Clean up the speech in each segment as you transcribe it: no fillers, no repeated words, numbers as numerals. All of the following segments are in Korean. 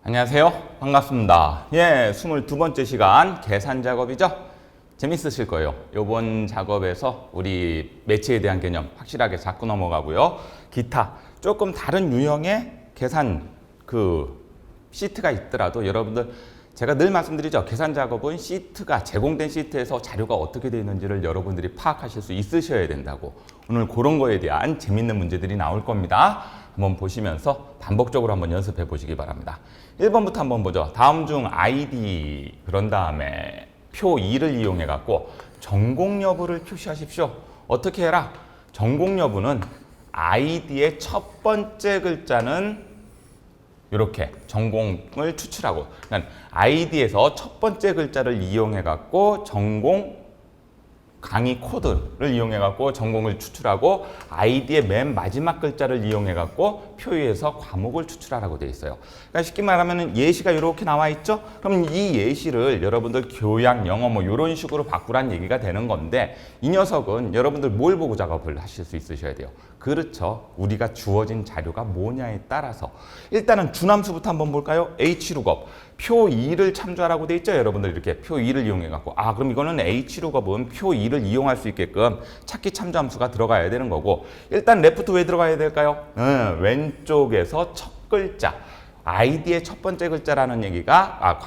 안녕하세요. 반갑습니다. 22번째 시간 계산 작업이죠. 재밌으실 거예요. 이번 작업에서 우리 매체에 대한 개념 확실하게 잡고 넘어가고요. 기타 조금 다른 유형의 계산 시트가 있더라도 여러분들 제가 늘 말씀드리죠. 계산 작업은 시트가 제공된 시트에서 자료가 어떻게 되어 있는지를 여러분들이 파악하실 수 있으셔야 된다고. 오늘 그런 거에 대한 재밌는 문제들이 나올 겁니다. 한번 보시면서 반복적으로 한번 연습해 보시기 바랍니다. 1번부터 한번 보죠. 다음 중 ID 그런 다음에 표 2를 이용해 갖고 전공 여부를 표시하십시오. 어떻게 해라? 전공 여부는 ID의 첫 번째 글자는 이렇게 전공을 추출하고, 그러니까 ID에서 첫 번째 글자를 이용해 갖고 전공 강의 코드를 이용해 갖고 전공을 추출하고, ID의 맨 마지막 글자를 이용해 갖고 표에서 과목을 추출하라고 되어 있어요. 그러니까 쉽게 말하면 예시가 이렇게 나와 있죠. 그럼 이 예시를 여러분들 교양, 영어 뭐 이런 식으로 바꾸란 얘기가 되는 건데, 이 녀석은 여러분들 뭘 보고 작업을 하실 수 있으셔야 돼요. 그렇죠. 우리가 주어진 자료가 뭐냐에 따라서 일단은 주남수부터 한번 볼까요? H룩업 표 2를 참조하라고 돼 있죠. 여러분들 이렇게 표 2를 이용해 갖고, 그럼 이거는 H룩업은 표 2를 이용할 수 있게끔 찾기 참조함수가 들어가야 되는 거고, 일단 레프트 왜 들어가야 될까요? 왼쪽에서 첫 글자 ID의 첫 번째 글자라는 얘기가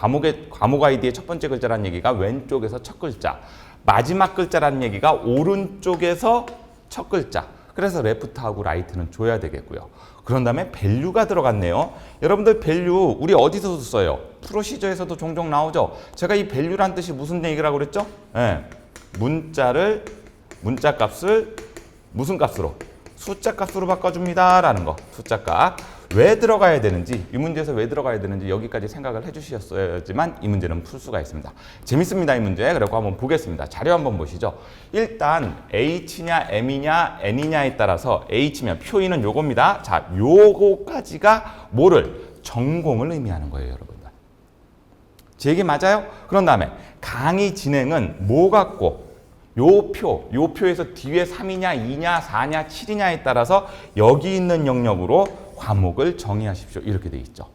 과목 ID의 첫 번째 글자라는 얘기가 왼쪽에서 첫 글자, 마지막 글자라는 얘기가 오른쪽에서 첫 글자. 그래서 레프트하고 라이트는 줘야 되겠고요. 그런 다음에 밸류가 들어갔네요. 여러분들 밸류 우리 어디서 써요? 프로시저에서도 종종 나오죠. 제가 이 밸류란 뜻이 무슨 얘기라고 그랬죠? 문자 값을 무슨 값으로? 숫자 값으로 바꿔줍니다 라는 거. 숫자 값. 왜 들어가야 되는지, 이 문제에서 왜 들어가야 되는지 여기까지 생각을 해주셨어야지만 이 문제는 풀 수가 있습니다. 재밌습니다, 이 문제. 그리고 한번 보겠습니다. 자료 한번 보시죠. 일단 H냐, M이냐, N이냐에 따라서 H면 표인은 요겁니다. 자, 요거까지가 뭐를? 전공을 의미하는 거예요, 여러분들. 제 얘기 맞아요? 그런 다음에 강의 진행은 뭐 갖고? 요 표에서 뒤에 3이냐, 2냐, 4냐, 7이냐에 따라서 여기 있는 영역으로 과목을 정의하십시오. 이렇게 돼 있죠.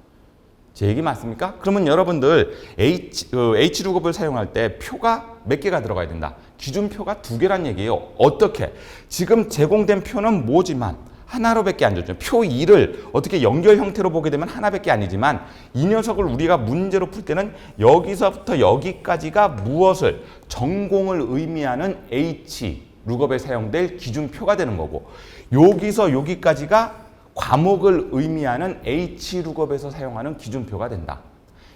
제 얘기 맞습니까? 그러면 여러분들 H룩업을 사용할 때 표가 몇 개가 들어가야 된다. 기준표가 2개란 얘기예요. 어떻게? 지금 제공된 표는 뭐지만 하나로밖에 안 줬죠. 표 2를 어떻게 연결 형태로 보게 되면 하나밖에 아니지만, 이 녀석을 우리가 문제로 풀 때는 여기서부터 여기까지가 무엇을? 전공을 의미하는 H 룩업에 사용될 기준표가 되는 거고, 여기서 여기까지가 과목을 의미하는 H 룩업에서 사용하는 기준표가 된다.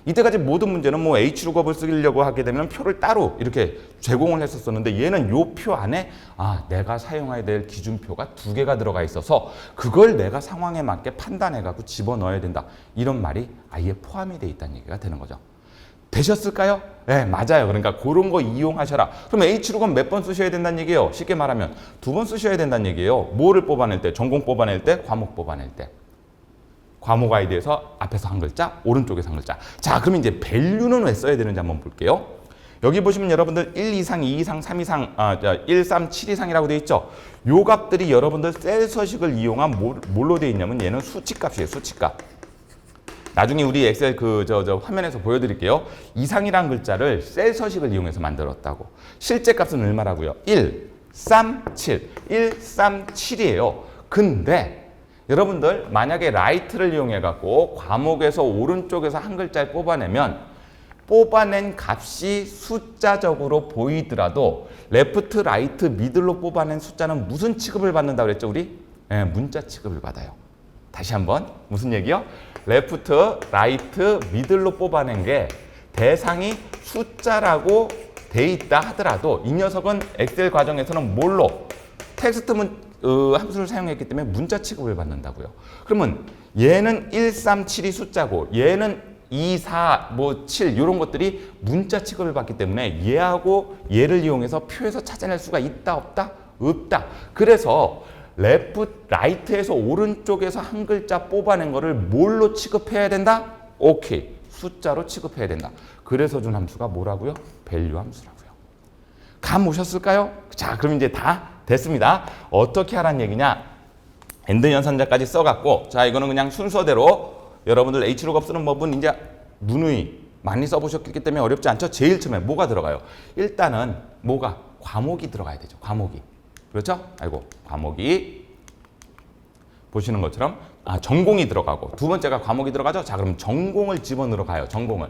이때까지 모든 문제는 뭐 H 룩업을 쓰려고 하게 되면 표를 따로 이렇게 제공을 했었는데, 얘는 요 표 안에 내가 사용해야 될 기준표가 2개가 들어가 있어서 그걸 내가 상황에 맞게 판단해 갖고 집어넣어야 된다. 이런 말이 아예 포함이 돼 있다는 얘기가 되는 거죠. 되셨을까요? 네, 맞아요. 그러니까 그런 거 이용하셔라. 그럼 H룩업 몇 번 쓰셔야 된다는 얘기예요? 쉽게 말하면 2번 쓰셔야 된다는 얘기예요. 뭐를 뽑아낼 때? 전공 뽑아낼 때? 과목 뽑아낼 때. 과목 아이디에서 앞에서 한 글자, 오른쪽에서 한 글자. 자, 그럼 이제 밸류는 왜 써야 되는지 한번 볼게요. 여기 보시면 여러분들 1 이상, 2 이상, 3 이상, 1, 3, 7 이상이라고 되어 있죠. 요 값들이 여러분들 셀 서식을 이용한 뭘로 되어 있냐면 얘는 수치값이에요. 수치값. 나중에 우리 엑셀 화면에서 보여드릴게요. 이상이란 글자를 셀 서식을 이용해서 만들었다고. 실제 값은 얼마라고요? 1, 3, 7. 1, 3, 7이에요. 근데 여러분들 만약에 라이트를 이용해 갖고 과목에서 오른쪽에서 한 글자를 뽑아내면 뽑아낸 값이 숫자적으로 보이더라도 레프트, 라이트, 미들로 뽑아낸 숫자는 무슨 취급을 받는다고 그랬죠, 우리? 문자 취급을 받아요. 다시 한번 무슨 얘기요? 레프트, 라이트, 미들로 뽑아낸 게 대상이 숫자라고 돼 있다 하더라도 이 녀석은 엑셀 과정에서는 뭘로? 텍스트 함수를 사용했기 때문에 문자 취급을 받는다고요. 그러면 얘는 1, 3, 7이 숫자고 얘는 2, 4, 7 이런 것들이 문자 취급을 받기 때문에 얘하고 얘를 이용해서 표에서 찾아낼 수가 있다 없다? 없다. 그래서 라이트에서 오른쪽에서 한 글자 뽑아낸 거를 뭘로 취급해야 된다? 오케이. 숫자로 취급해야 된다. 그래서 준 함수가 뭐라고요? 밸류 함수라고요. 감 오셨을까요? 자, 그럼 이제 다 됐습니다. 어떻게 하라는 얘기냐? 엔드 연산자까지 써갖고, 자, 이거는 그냥 순서대로 여러분들 H룩업 쓰는 법은 이제 누누이 많이 써보셨기 때문에 어렵지 않죠? 제일 처음에 뭐가 들어가요? 일단은 뭐가? 과목이 들어가야 되죠. 과목이. 그렇죠? 아이고, 과목이. 보시는 것처럼 전공이 들어가고 두 번째가 과목이 들어가죠? 자, 그럼 전공을 집어넣으러 가요. 전공을.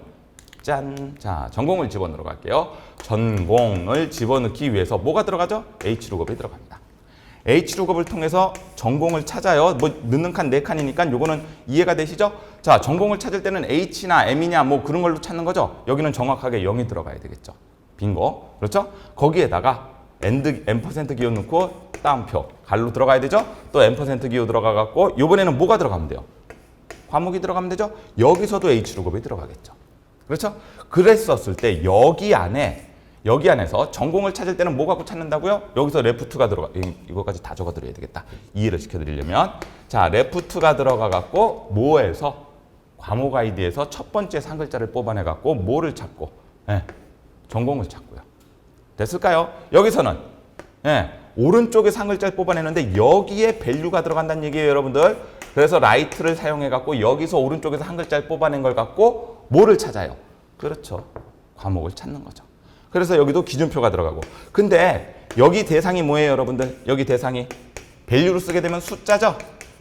짠. 자, 전공을 집어넣으러 갈게요. 전공을 집어넣기 위해서 뭐가 들어가죠? H룩업이 들어갑니다. H룩업을 통해서 전공을 찾아요. 뭐 넣는 칸 4칸이니까 요거는 이해가 되시죠? 자, 전공을 찾을 때는 H나 M이냐 뭐 그런 걸로 찾는 거죠. 여기는 정확하게 0이 들어가야 되겠죠. 빈거. 그렇죠? 거기에다가 N% 기호 넣고 따옴표 갈로 들어가야 되죠? 또 N% 기호 들어가 갖고 요번에는 뭐가 들어가면 돼요? 과목이 들어가면 되죠? 여기서도 H룩업이 들어가겠죠. 그렇죠? 그랬었을 때 여기 안에서 전공을 찾을 때는 뭐 갖고 찾는다고요? 여기서 레프트가 들어가. 이거까지 다 적어드려야 되겠다. 이해를 시켜드리려면. 자, 레프트가 들어가 갖고 뭐에서 과목 아이디에서 첫 번째 상글자를 뽑아내 갖고 뭐를 찾고 전공을 찾고요. 됐을까요? 여기서는 오른쪽에 상글자를 뽑아내는데 여기에 밸류가 들어간다는 얘기예요, 여러분들. 그래서 라이트를 사용해 갖고 여기서 오른쪽에서 한 글자를 뽑아낸 걸 갖고 뭐를 찾아요? 그렇죠. 과목을 찾는 거죠. 그래서 여기도 기준표가 들어가고. 근데 여기 대상이 뭐예요, 여러분들? 여기 대상이 밸류로 쓰게 되면 숫자죠.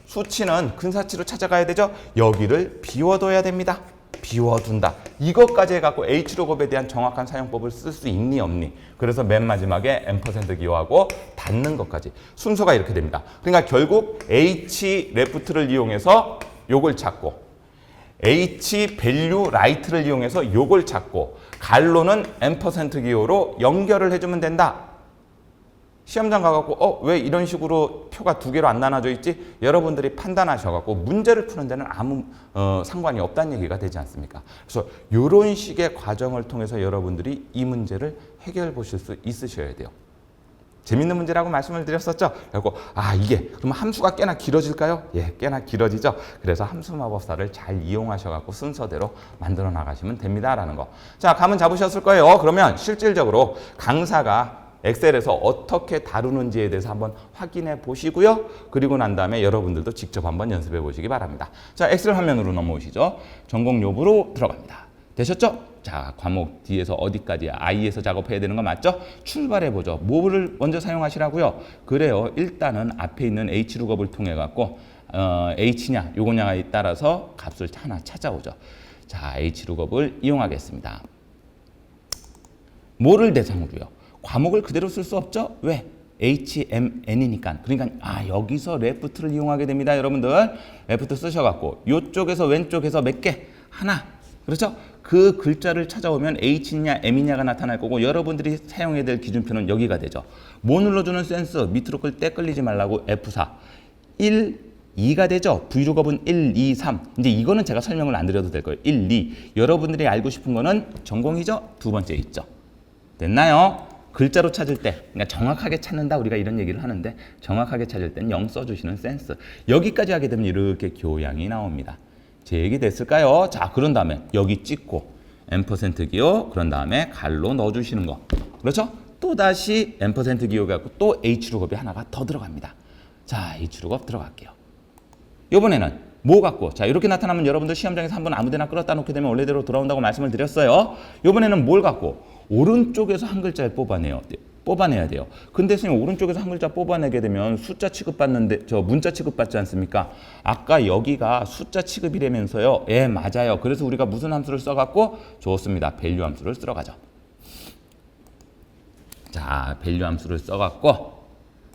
수치는 근사치로 찾아가야 되죠. 여기를 비워둬야 됩니다. 비워둔다. 이것까지 해갖고 H룩업에 대한 정확한 사용법을 쓸 수 있니 없니? 그래서 맨 마지막에 N% 기호하고 닫는 것까지 순서가 이렇게 됩니다. 그러니까 결국 H 레프트를 이용해서 요걸 찾고 H 밸류 라이트를 이용해서 요걸 찾고 갈로는 N% 기호로 연결을 해주면 된다. 시험장 가갖고 왜 이런 식으로 표가 두 개로 안 나눠져 있지? 여러분들이 판단하셔갖고 문제를 푸는 데는 아무 상관이 없다는 얘기가 되지 않습니까? 그래서 이런 식의 과정을 통해서 여러분들이 이 문제를 해결해 보실 수 있으셔야 돼요. 재밌는 문제라고 말씀을 드렸었죠? 그리고 이게 그럼 함수가 꽤나 길어질까요? 예, 꽤나 길어지죠. 그래서 함수 마법사를 잘 이용하셔갖고 순서대로 만들어 나가시면 됩니다라는 거. 자, 감은 잡으셨을 거예요. 그러면 실질적으로 강사가 엑셀에서 어떻게 다루는지에 대해서 한번 확인해 보시고요. 그리고 난 다음에 여러분들도 직접 한번 연습해 보시기 바랍니다. 자, 엑셀 화면으로 넘어오시죠. 전공 요부로 들어갑니다. 되셨죠? 자, 과목 뒤에서 어디까지야? I에서 작업해야 되는 거 맞죠? 출발해 보죠. 뭐를 먼저 사용하시라고요? 그래요. 일단은 앞에 있는 H룩업을 통해 갖고 H냐, 요거냐에 따라서 값을 하나 찾아오죠. 자, H룩업을 이용하겠습니다. 뭐를 대상으로요? 과목을 그대로 쓸 수 없죠? 왜? HMN이니까. 그러니까 여기서 레프트를 이용하게 됩니다. 여러분들 레프트 쓰셔갖고 이쪽에서 왼쪽에서 몇 개? 하나. 그렇죠? 그 글자를 찾아오면 H냐 M이냐가 나타날 거고 여러분들이 사용해야 될 기준표는 여기가 되죠. 뭐 눌러주는 센스 밑으로 끌리지 말라고 F4 1, 2가 되죠. V룩업은 1, 2, 3. 이제 이거는 제가 설명을 안 드려도 될 거예요. 1, 2. 여러분들이 알고 싶은 거는 전공이죠. 두 번째 있죠. 됐나요? 글자로 찾을 때, 그러니까 정확하게 찾는다 우리가 이런 얘기를 하는데 정확하게 찾을 땐 0 써주시는 센스. 여기까지 하게 되면 이렇게 교양이 나옵니다. 제 얘기 됐을까요? 자, 그런 다음에 여기 찍고 N% 기호, 그런 다음에 갈로 넣어주시는 거. 그렇죠? 또 다시 N% 기호 갖고 또 H룩업이 하나가 더 들어갑니다. 자, H룩업 들어갈게요. 이번에는 뭐 갖고? 자, 이렇게 나타나면 여러분들 시험장에서 한번 아무데나 끌었다 놓게 되면 원래대로 돌아온다고 말씀을 드렸어요. 이번에는 뭘 갖고? 오른쪽에서 한 글자를 뽑아내야 돼요. 근데 선생님 오른쪽에서 한 글자 뽑아내게 되면 숫자 취급받는데 문자 취급받지 않습니까? 아까 여기가 숫자 취급이라면서요. 예, 맞아요. 그래서 우리가 무슨 함수를 써갖고? 좋습니다. 밸류 함수를 들어가죠. 자, 밸류 함수를 써갖고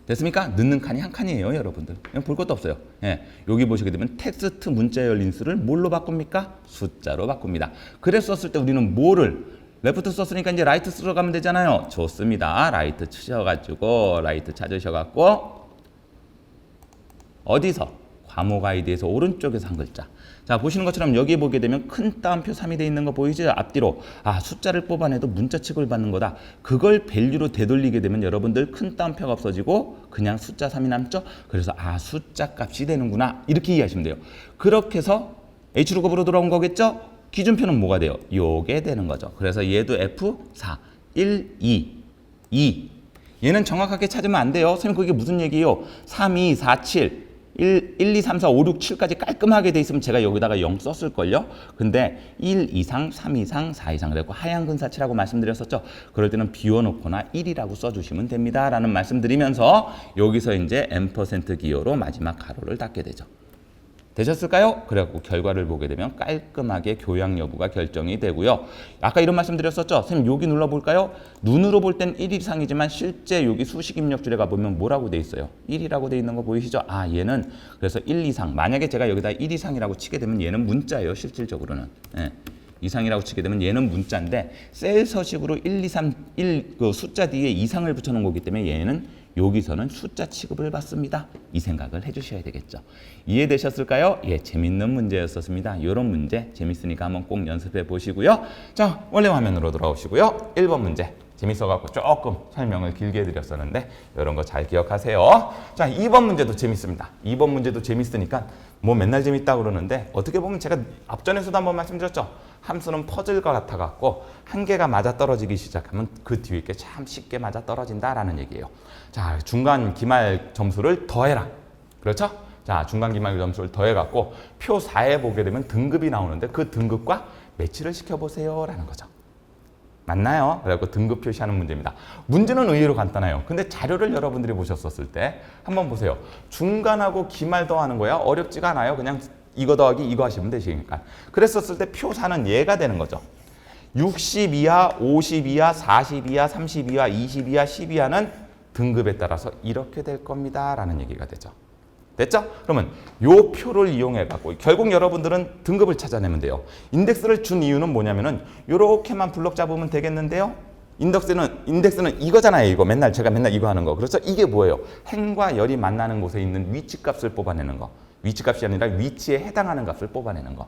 됐습니까? 넣는 칸이 한 칸이에요, 여러분들. 그냥 볼 것도 없어요. 예, 여기 보시게 되면 텍스트 문자 열린 수를 뭘로 바꿉니까? 숫자로 바꿉니다. 그랬었을 때 우리는 뭐를 레프트 썼으니까 이제 라이트 쓰러 가면 되잖아요. 좋습니다. 라이트 치셔가지고 라이트 찾으셔갖고 어디서? 과목 아이디에서 오른쪽에서 한 글자. 자, 보시는 것처럼 여기 보게 되면 큰 따옴표 3이 돼 있는 거 보이죠? 앞뒤로. 숫자를 뽑아내도 문자 취급을 받는 거다. 그걸 밸류로 되돌리게 되면 여러분들 큰 따옴표가 없어지고 그냥 숫자 3이 남죠? 그래서 숫자 값이 되는구나. 이렇게 이해하시면 돼요. 그렇게 해서 H룩업으로 돌아온 거겠죠? 기준표는 뭐가 돼요? 요게 되는 거죠. 그래서 얘도 F4, 1, 2. 얘는 정확하게 찾으면 안 돼요. 선생님 그게 무슨 얘기예요? 3, 2, 4, 7. 1, 2, 3, 4, 5, 6, 7까지 깔끔하게 돼 있으면 제가 여기다가 0 썼을걸요. 근데 1 이상, 3 이상, 4 이상 그래고 하얀 근사치라고 말씀드렸었죠. 그럴 때는 비워놓거나 1이라고 써주시면 됩니다. 라는 말씀드리면서 여기서 이제 n% 기호로 마지막 가로를 닫게 되죠. 되셨을까요? 그래갖고 결과를 보게 되면 깔끔하게 교양 여부가 결정이 되고요. 아까 이런 말씀 드렸었죠? 선생님 여기 눌러볼까요? 눈으로 볼 땐 1 이상이지만 실제 여기 수식 입력줄에 가보면 뭐라고 돼 있어요? 1이라고 돼 있는 거 보이시죠? 아 얘는 그래서 1 이상 만약에 제가 여기다 1 이상이라고 치게 되면 얘는 문자예요. 실질적으로는. 예. 이상이라고 치게 되면 얘는 문자인데 셀 서식으로 1, 2, 3, 1 숫자 뒤에 이상을 붙여놓은 거기 때문에 얘는 여기서는 숫자 취급을 받습니다. 이 생각을 해주셔야 되겠죠. 이해되셨을까요? 예, 재밌는 문제였었습니다. 이런 문제 재밌으니까 한번 꼭 연습해 보시고요. 자, 원래 화면으로 돌아오시고요. 1번 문제. 재밌어갖고 조금 설명을 길게 해드렸었는데 이런 거 잘 기억하세요. 자, 2번 문제도 재밌습니다. 2번 문제도 재밌으니까 뭐 맨날 재밌다고 그러는데 어떻게 보면 제가 앞전에서도 한번 말씀드렸죠. 함수는 퍼즐과 같아갖고 한 개가 맞아떨어지기 시작하면 그 뒤에 게 참 쉽게 맞아떨어진다라는 얘기예요. 자, 중간 기말 점수를 더해라. 그렇죠? 자, 중간 기말 점수를 더해갖고 표 4에 보게 되면 등급이 나오는데 그 등급과 매치를 시켜보세요 라는 거죠. 맞나요? 그래갖고 등급 표시하는 문제입니다. 문제는 의외로 간단해요. 근데 자료를 여러분들이 보셨었을 때 한번 보세요. 중간하고 기말 더하는 거야 어렵지가 않아요. 그냥 이거 더하기 이거 하시면 되시니까. 그랬었을 때 표 4는 얘가 되는 거죠. 60 이하, 50 이하, 40 이하, 30 이하, 20 이하, 10 이하는 등급에 따라서 이렇게 될 겁니다. 라는 얘기가 되죠. 됐죠? 그러면 요 표를 이용해 갖고 결국 여러분들은 등급을 찾아내면 돼요. 인덱스를 준 이유는 뭐냐면은 요렇게만 블록 잡으면 되겠는데요. 인덱스는 이거잖아요. 이거 제가 맨날 이거 하는 거. 그렇죠? 이게 뭐예요? 행과 열이 만나는 곳에 있는 위치 값을 뽑아내는 거. 위치 값이 아니라 위치에 해당하는 값을 뽑아내는 거.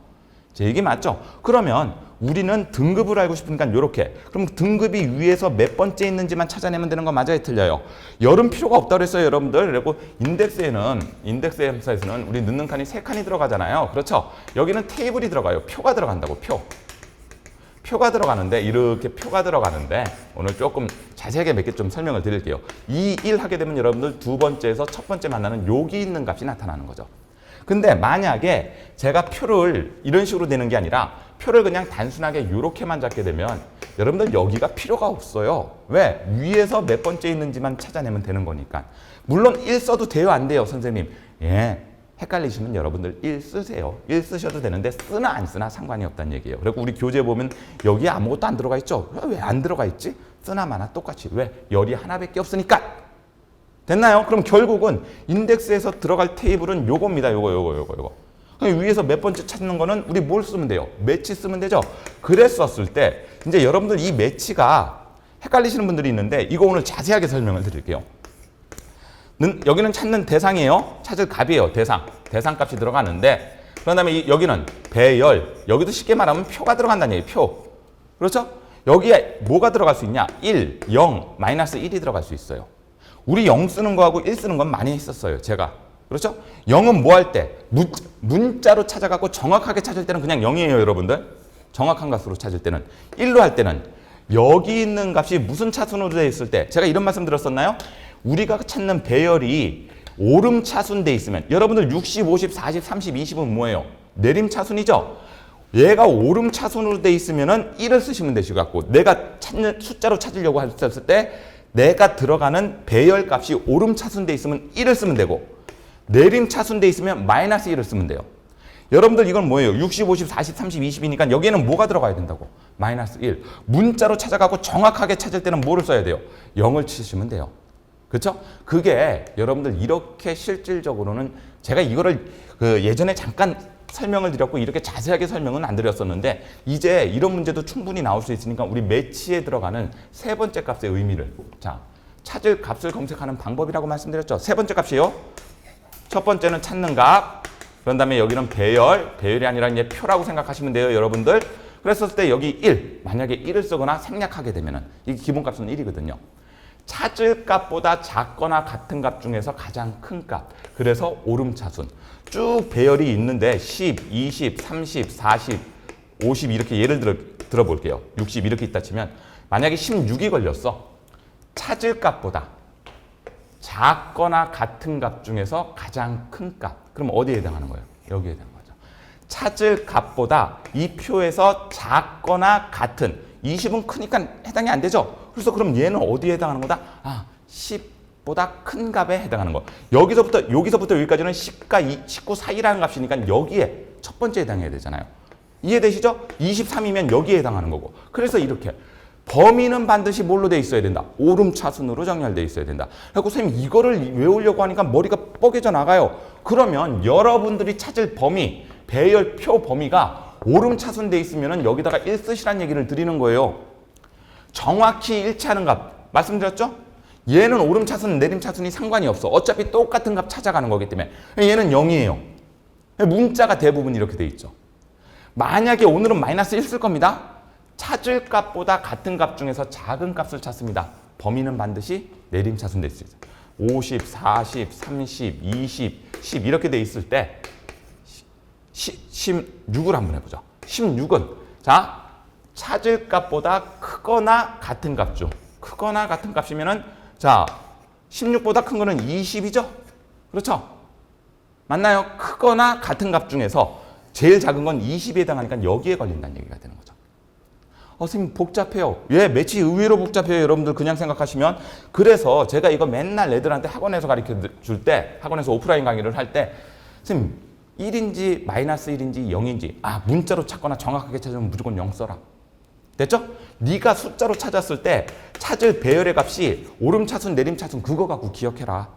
제 얘기 맞죠? 그러면 우리는 등급을 알고 싶으니까 이렇게. 그럼 등급이 위에서 몇 번째 있는지만 찾아내면 되는 거 맞아요? 틀려요? 열은 필요가 없다고 그랬어요, 여러분들. 그리고 인덱스 함수에서는 우리 넣는 칸이 3칸이 들어가잖아요. 그렇죠? 여기는 테이블이 들어가요. 표가 들어간다고, 표가 들어가는데 이렇게 표가 들어가는데 오늘 조금 자세하게 몇 개 좀 설명을 드릴게요. 이 1 하게 되면 여러분들 두 번째에서 첫 번째 만나는 여기 있는 값이 나타나는 거죠. 근데 만약에 제가 표를 이런 식으로 되는 게 아니라 표를 그냥 단순하게 이렇게만 잡게 되면 여러분들 여기가 필요가 없어요. 왜? 위에서 몇 번째 있는지만 찾아내면 되는 거니까. 물론 1 써도 돼요? 안 돼요? 선생님. 예. 헷갈리시면 여러분들 1 쓰세요. 1 쓰셔도 되는데 쓰나 안 쓰나 상관이 없다는 얘기예요. 그리고 우리 교재 보면 여기에 아무것도 안 들어가 있죠? 왜 안 들어가 있지? 쓰나 마나 똑같이. 왜? 열이 하나밖에 없으니까. 됐나요? 그럼 결국은 인덱스에서 들어갈 테이블은 요겁니다. 요거. 위에서 몇 번째 찾는 거는 우리 뭘 쓰면 돼요? 매치 쓰면 되죠? 그랬었을 때 이제 여러분들 이 매치가 헷갈리시는 분들이 있는데 이거 오늘 자세하게 설명을 드릴게요. 여기는 찾는 대상이에요. 찾을 값이에요. 대상 값이 들어가는데 그런 다음에 여기는 배열. 여기도 쉽게 말하면 표가 들어간다는 얘기예요. 표. 그렇죠? 여기에 뭐가 들어갈 수 있냐? 1, 0, 마이너스 1이 들어갈 수 있어요. 우리 0 쓰는 거하고 1 쓰는 건 많이 했었어요. 제가. 그렇죠? 0은 뭐 할 때? 문자로 찾아갖고 정확하게 찾을 때는 그냥 0이에요. 여러분들. 정확한 값으로 찾을 때는. 1로 할 때는 여기 있는 값이 무슨 차순으로 되어 있을 때 제가 이런 말씀 드렸었나요? 우리가 찾는 배열이 오름 차순돼 있으면 여러분들 60, 50, 40, 30, 20은 뭐예요? 내림 차순이죠? 얘가 오름 차순으로 돼 있으면은 1을 쓰시면 되시고 내가 찾는 숫자로 찾으려고 했을 때 내가 들어가는 배열 값이 오름 차순돼 있으면 1을 쓰면 되고 내림 차순돼 있으면 마이너스 1을 쓰면 돼요. 여러분들 이건 뭐예요? 60, 50, 40, 30, 20이니까 여기에는 뭐가 들어가야 된다고? 마이너스 1. 문자로 찾아가고 정확하게 찾을 때는 뭐를 써야 돼요? 0을 치시면 돼요. 그렇죠? 그게 여러분들 이렇게 실질적으로는 제가 이거를 예전에 잠깐 설명을 드렸고 이렇게 자세하게 설명은 안 드렸었는데 이제 이런 문제도 충분히 나올 수 있으니까 우리 매치에 들어가는 세 번째 값의 의미를 찾을 값을 검색하는 방법이라고 말씀드렸죠. 세 번째 값이요. 첫 번째는 찾는 값. 그런 다음에 여기는 배열이 아니라 이제 표라고 생각하시면 돼요, 여러분들. 그랬을 때 여기 1, 만약에 1을 쓰거나 생략하게 되면은 이게 기본값은 1이거든요. 찾을 값보다 작거나 같은 값 중에서 가장 큰 값. 그래서 오름차순. 쭉 배열이 있는데 10, 20, 30, 40, 50 이렇게 예를 들어 볼게요. 60 이렇게 있다 치면 만약에 16이 걸렸어. 찾을 값보다 작거나 같은 값 중에서 가장 큰 값. 그럼 어디에 해당하는 거예요? 여기에 해당하는 거죠. 찾을 값보다 이 표에서 작거나 같은 20은 크니까 해당이 안 되죠. 그래서 그럼 얘는 어디에 해당하는 거다? 10보다 큰 값에 해당하는 거. 여기서부터 여기까지는 10과 19 사이라는 값이니까 여기에 첫 번째 해당해야 되잖아요. 이해되시죠? 23이면 여기에 해당하는 거고. 그래서 이렇게 범위는 반드시 뭘로 돼 있어야 된다? 오름차순으로 정렬돼 있어야 된다. 그래서 선생님 이거를 외우려고 하니까 머리가 뻐개져 나가요. 그러면 여러분들이 찾을 범위, 배열표 범위가 오름차순 돼 있으면 여기다가 1 쓰시라는 얘기를 드리는 거예요. 정확히 일치하는 값 말씀드렸죠? 얘는 오름차순, 내림차순이 상관이 없어. 어차피 똑같은 값 찾아가는 거기 때문에. 얘는 0이에요. 문자가 대부분 이렇게 돼 있죠. 만약에 오늘은 마이너스 1 쓸 겁니다. 찾을 값보다 같은 값 중에서 작은 값을 찾습니다. 범위는 반드시 내림차순 돼 있어요. 50, 40, 30, 20, 10 이렇게 돼 있을 때 16을 한번 해보죠. 16은 자 찾을 값보다 크거나 같은 값 중 크거나 같은 값이면은 자 16보다 큰 거는 20이죠. 그렇죠? 맞나요? 크거나 같은 값 중에서 제일 작은 건 20에 해당하니까 여기에 걸린다는 얘기가 되는 거죠. 선생님 복잡해요. 왜? 매치 의외로 복잡해요. 여러분들 그냥 생각하시면. 그래서 제가 이거 맨날 애들한테 학원에서 가르쳐 줄 때, 학원에서 오프라인 강의를 할 때 선생님 1인지 마이너스 1인지 0인지 문자로 찾거나 정확하게 찾으면 무조건 0 써라. 됐죠? 네가 숫자로 찾았을 때 찾을 배열의 값이 오름차순, 내림차순 그거 갖고 기억해라.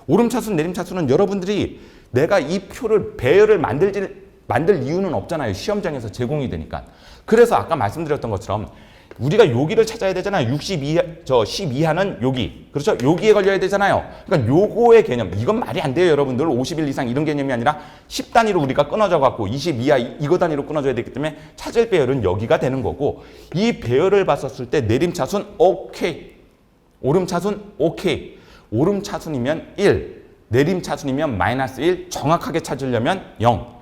오름차순, 내림차순은 여러분들이 내가 이 표를 배열을 만들 이유는 없잖아요. 시험장에서 제공이 되니까. 그래서 아까 말씀드렸던 것처럼 우리가 여기를 찾아야 되잖아요. 10 이하는 여기. 그렇죠? 여기에 걸려야 되잖아요. 그러니까 요거의 개념. 이건 말이 안 돼요, 여러분들. 51 이상 이런 개념이 아니라 10 단위로 우리가 끊어져 갖고 20 이하 이거 단위로 끊어져야 되기 때문에 찾을 배열은 여기가 되는 거고 이 배열을 봤었을 때 내림차순 오케이. 오름차순 오케이. 오름차순이면 1. 내림차순이면 마이너스 1. 정확하게 찾으려면 0.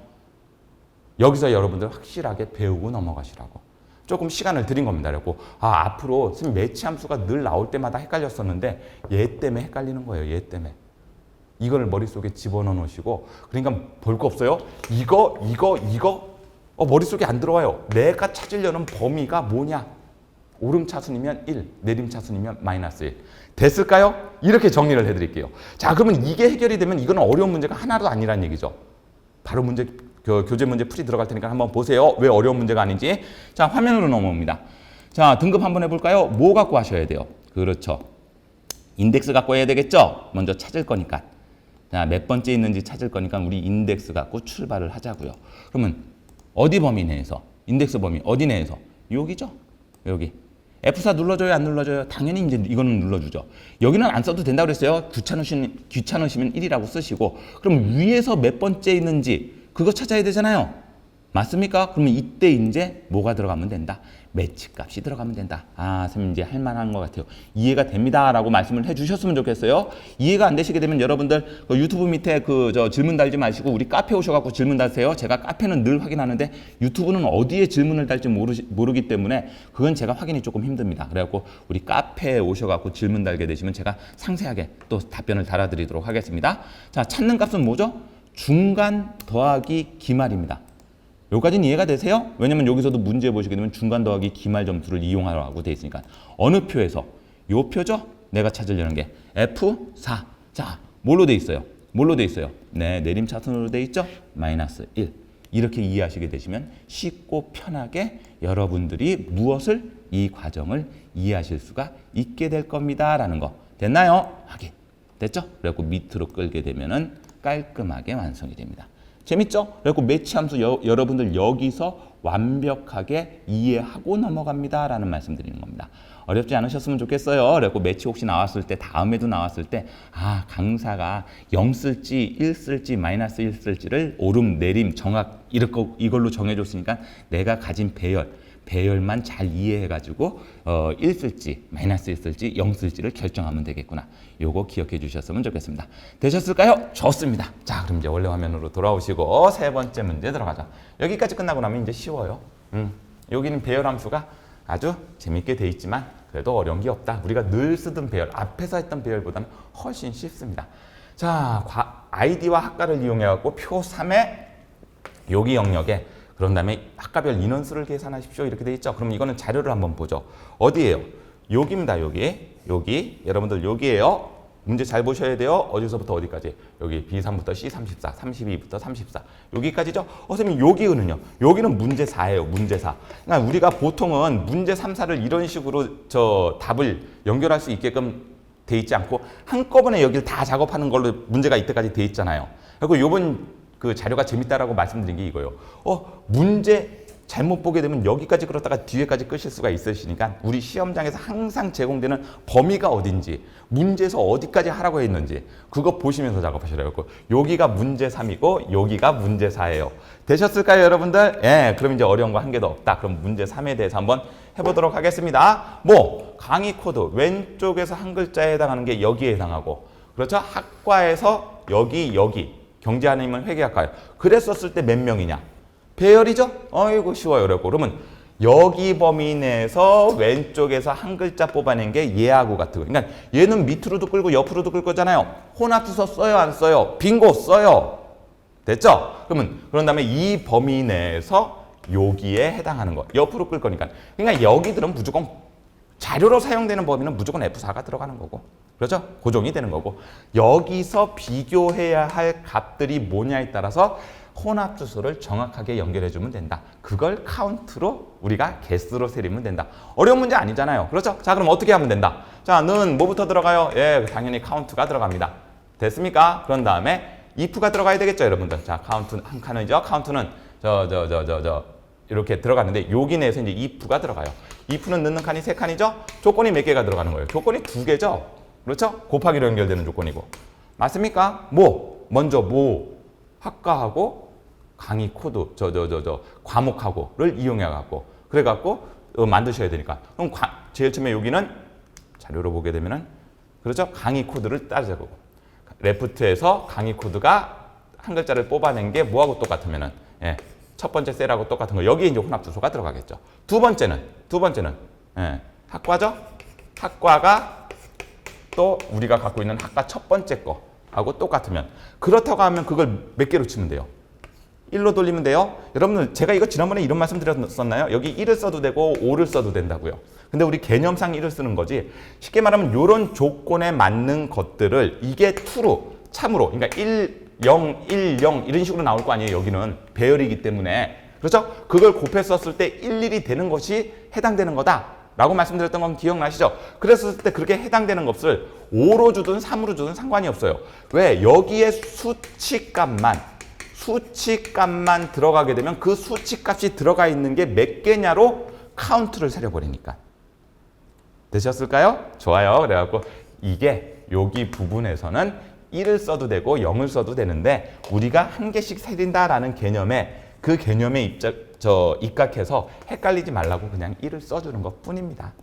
여기서 여러분들 확실하게 배우고 넘어가시라고. 조금 시간을 드린 겁니다. 그래고 앞으로 선생님 매치 함수가 늘 나올 때마다 헷갈렸었는데 얘 때문에 헷갈리는 거예요. 얘 때문에. 이걸 머릿속에 집어넣어 놓으시고 그러니까 볼 거 없어요. 이거 머릿속에 안 들어와요. 내가 찾으려는 범위가 뭐냐. 오름차순이면 1, 내림차순이면 마이너스 1. 됐을까요? 이렇게 정리를 해드릴게요. 자, 그러면 이게 해결이 되면 이거는 어려운 문제가 하나도 아니라는 얘기죠. 바로 교재 문제 풀이 들어갈 테니까 한번 보세요. 왜 어려운 문제가 아닌지. 자, 화면으로 넘어옵니다. 자, 등급 한번 해볼까요? 뭐 갖고 하셔야 돼요? 그렇죠. 인덱스 갖고 해야 되겠죠? 먼저 찾을 거니까. 자, 몇 번째 있는지 찾을 거니까 우리 인덱스 갖고 출발을 하자고요. 그러면 어디 범위 내에서? 인덱스 범위 어디 내에서? 여기죠. 여기. F4 눌러줘요? 안 눌러줘요? 당연히 이제 이거는 눌러주죠. 여기는 안 써도 된다고 그랬어요. 귀찮으시면 1이라고 쓰시고. 그럼 위에서 몇 번째 있는지 그거 찾아야 되잖아요. 맞습니까? 그러면 이때 이제 뭐가 들어가면 된다? 매치 값이 들어가면 된다. 선생님 이제 할 만한 것 같아요. 이해가 됩니다. 라고 말씀을 해 주셨으면 좋겠어요. 이해가 안 되시게 되면 여러분들 유튜브 밑에 질문 달지 마시고 우리 카페 오셔갖고 질문 달세요. 제가 카페는 늘 확인하는데 유튜브는 어디에 질문을 달지 모르기 때문에 그건 제가 확인이 조금 힘듭니다. 그래갖고 우리 카페에 오셔갖고 질문 달게 되시면 제가 상세하게 또 답변을 달아드리도록 하겠습니다. 자, 찾는 값은 뭐죠? 중간 더하기 기말입니다. 여기까지는 이해가 되세요? 왜냐면 여기서도 문제 보시게 되면 중간 더하기 기말 점수를 이용하라고 되어 있으니까. 어느 표에서? 요 표죠? 내가 찾으려는 게 F4. 자, 뭘로 돼 있어요? 뭘로 돼 있어요? 네, 내림차순으로 돼 있죠? 마이너스 1. 이렇게 이해하시게 되시면 쉽고 편하게 여러분들이 무엇을? 이 과정을 이해하실 수가 있게 될 겁니다. 라는 거. 됐나요? 확인. 됐죠? 그래갖고 밑으로 끌게 되면은 깔끔하게 완성이 됩니다. 재밌죠? 그래서 매치 함수 여러분들 여기서 완벽하게 이해하고 넘어갑니다. 라는 말씀 드리는 겁니다. 어렵지 않으셨으면 좋겠어요. 그래서 매치 혹시 나왔을 때 다음에도 나왔을 때 강사가 0 쓸지 1 쓸지 마이너스 1 쓸지를 오름 내림 정확 이걸로 정해줬으니까 내가 가진 배열만 잘 이해해가지고 1 쓸지 마이너스 1 쓸지 0 쓸지를 결정하면 되겠구나. 요거 기억해 주셨으면 좋겠습니다. 되셨을까요? 좋습니다. 자, 그럼 이제 원래 화면으로 돌아오시고 세 번째 문제 들어가자. 여기까지 끝나고 나면 이제 쉬워요. 여기는 배열함수가 아주 재밌게 돼 있지만 그래도 어려운 게 없다. 우리가 늘 쓰던 배열, 앞에서 했던 배열보다는 훨씬 쉽습니다. 자, 아이디와 학과를 이용해갖고 표 3의 여기 영역에 그런 다음에 학과별 인원수를 계산하십시오. 이렇게 돼 있죠. 그럼 이거는 자료를 한번 보죠. 어디예요? 여기입니다. 여기. 여러분들 여기에요. 문제 잘 보셔야 돼요. 어디서부터 어디까지? 여기 B3부터 C34, 32부터 34. 여기까지죠? 선생님 여기는요? 여기는 문제 4예요. 문제 4. 그러니까 우리가 보통은 문제 3, 4를 이런 식으로 답을 연결할 수 있게끔 돼 있지 않고 한꺼번에 여기를 다 작업하는 걸로 문제가 이때까지 돼 있잖아요. 그리고 요번 그 자료가 재밌다라고 말씀드린 게 이거예요. 문제 잘못 보게 되면 여기까지 그렇다가 뒤에까지 끄실 수가 있으시니까 우리 시험장에서 항상 제공되는 범위가 어딘지, 문제에서 어디까지 하라고 했는지 그거 보시면서 작업하시라고. 여기가 문제 3이고 여기가 문제 4예요. 되셨을까요, 여러분들? 예, 그럼 이제 어려운 거 한 개도 없다. 그럼 문제 3에 대해서 한번 해보도록 하겠습니다. 강의 코드 왼쪽에서 한 글자에 해당하는 게 여기에 해당하고, 그렇죠? 학과에서 여기 경제 아니면 회계학과예요. 그랬었을 때 몇 명이냐? 배열이죠? 이거 쉬워요. 그러면 여기 범위 내에서 왼쪽에서 한 글자 뽑아낸 게 얘하고 같은 거. 그러니까 얘는 밑으로도 끌고 옆으로도 끌 거잖아요. 혼합수서 써요, 안 써요? 빙고 써요. 됐죠? 그런 다음에 이 범위 내에서 여기에 해당하는 거. 옆으로 끌 거니까. 그러니까 여기들은 무조건 자료로 사용되는 범위는 무조건 F4가 들어가는 거고. 그렇죠? 고정이 되는 거고. 여기서 비교해야 할 값들이 뭐냐에 따라서 혼합주소를 정확하게 연결해주면 된다. 그걸 카운트로 우리가 개수로 세리면 된다. 어려운 문제 아니잖아요. 그렇죠? 자, 그럼 어떻게 하면 된다? 자, 는 뭐부터 들어가요? 예, 당연히 카운트가 들어갑니다. 됐습니까? 그런 다음에 if가 들어가야 되겠죠, 여러분들. 자, 카운트 한 칸이죠. 카운트는 이렇게 들어가는데 여기 내에서 이제 if가 들어가요. if는 넣는 칸이 3칸이죠? 조건이 몇 개가 들어가는 거예요? 조건이 2개죠? 그렇죠? 곱하기로 연결되는 조건이고. 맞습니까? 먼저 학과하고 강의 코드, 과목하고를 이용해갖고, 그래갖고, 만드셔야 되니까. 그럼 제일 처음에 여기는 자료로 보게 되면은, 그렇죠? 강의 코드를 따져보고. 레프트에서 강의 코드가 한 글자를 뽑아낸 게 뭐하고 똑같으면은, 예, 첫 번째 셀하고 똑같은 거. 여기에 이제 혼합주소가 들어가겠죠. 두 번째는, 예, 학과죠? 학과가 또 우리가 갖고 있는 학과 첫 번째 거하고 똑같으면, 그렇다고 하면 그걸 몇 개로 치면 돼요? 1로 돌리면 돼요. 여러분들 제가 이거 지난번에 이런 말씀 드렸었나요? 여기 1을 써도 되고 5를 써도 된다고요. 근데 우리 개념상 1을 쓰는 거지, 쉽게 말하면 이런 조건에 맞는 것들을 이게 true로, 참으로, 그러니까 1, 0, 1, 0 이런 식으로 나올 거 아니에요. 여기는 배열이기 때문에. 그렇죠? 그걸 곱했었을 때 1, 1이 되는 것이 해당되는 거다 라고 말씀드렸던 건 기억나시죠? 그랬을 때 그렇게 해당되는 것을 5로 주든 3으로 주든 상관이 없어요. 왜? 여기에 수치값만 들어가게 되면 그 수치값이 들어가 있는 게 몇 개냐로 카운트를 세려버리니까. 되셨을까요? 좋아요. 그래갖고 이게 여기 부분에서는 1을 써도 되고 0을 써도 되는데 우리가 한 개씩 세린다라는 개념에 그 개념에 입각해서 헷갈리지 말라고 그냥 1을 써주는 것 뿐입니다.